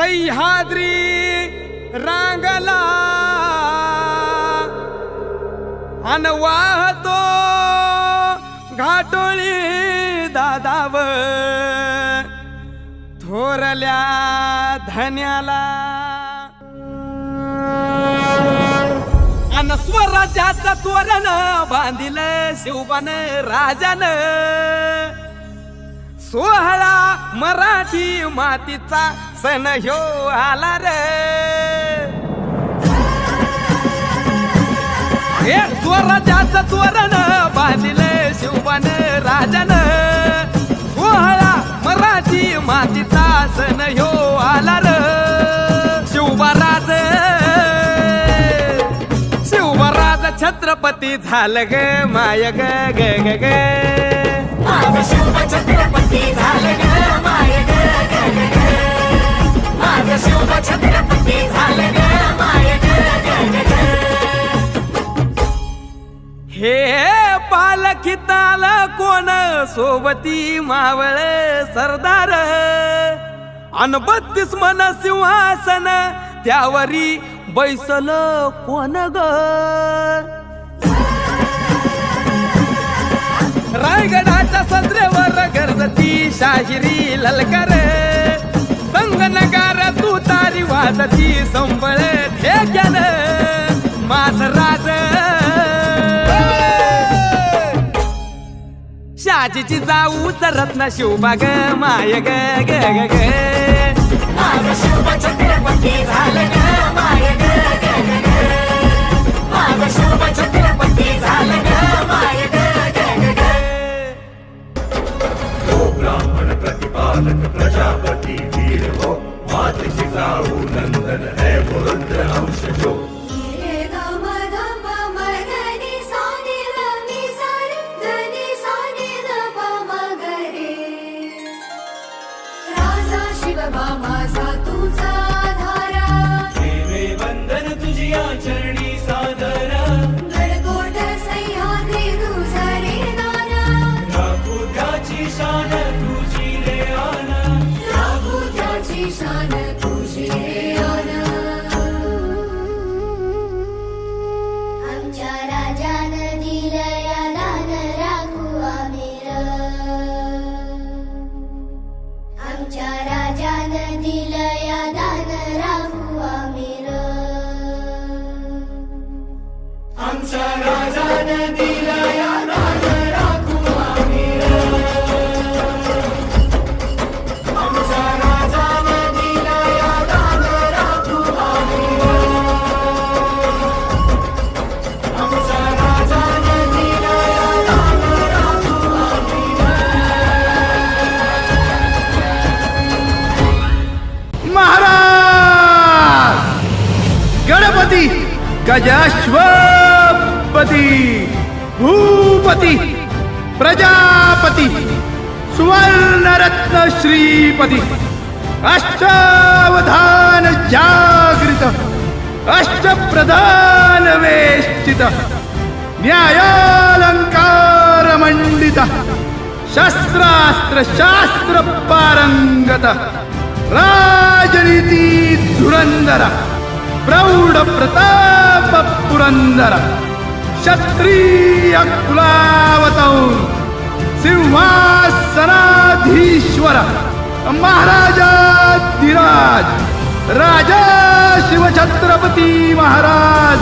सह्याद्री रांगला अन वाहतो घाटोळी दादाव थोरल्या धन्याला अन स्वराज्याचा तोरण बांधिल शिवबान राजान सोहळा मराठी मातीचा सण ह्यो आला रे हे स्वराज्याचं तोरण बांधिले शिवबान राजान सोहळा मराठी मातीचा सण ह्यो आला रे शिवबाराज छत्रपती झालं ग माय ग ग ग ग माझं शिव छत्रपती झालं ग माय ग ग ग ग माझं शिव छत्रपती झालं ग माय ग ग ग ग हे पालखीताल कोण सोबती मावळ सरदार अन 32 मन सिंहासन त्यावरी बैसल कोण ग रायगडाच्या सत्रेवर गरजती शाहिरी ललकार संगनगार तू तारी वाजती संबळ ठेक्यान माझ राज शाजीची जाऊ रत्न शिवबाग माय ग ग ग ग माझं शिव छत्रपती झालं ग माय ग ग ग ग माझं शिव छत्रपती झालं ग माय ग ग ग ग ब्राह्मण प्रतिपालक प्रजापति वीर हो मातृ जाऊ नंदन है रुद्र अंश जो माझा तुझा धारा देवे वंदन तुझिया चरणी सादरा गडकोट सह्याद्री तुझा रे नाना राखू त्याची शान तुझी रे आना राखू त्याची शान तुझी रे आना आमच्या राजानं दिलं या दान राखू आम्ही आमच्या राजानं दिलं या दान राखू आम्ही आमच्या राजानं दिलं या दान राखू आम्ही आमच्या राजानं दिलं या दान राखू आम्ही आमच्या राजानं दिलं या दान राखू आम्ही महाराज गणपती गजाश्वपती भूपती प्रजापती सुवर्णरत्न श्रीपती अष्टावधान जागृत अष्टप्रधान वेष्टित न्यायालंकार मंडित शस्त्रास्त्र शास्त्र पारंगत राजनीती धुरंधर प्रौढ प्रताप पुरंदर क्षत्रिय कुलावतौर सिंहासनाधीश्वर महाराजाधिराज राजा शिवछत्रपती महाराज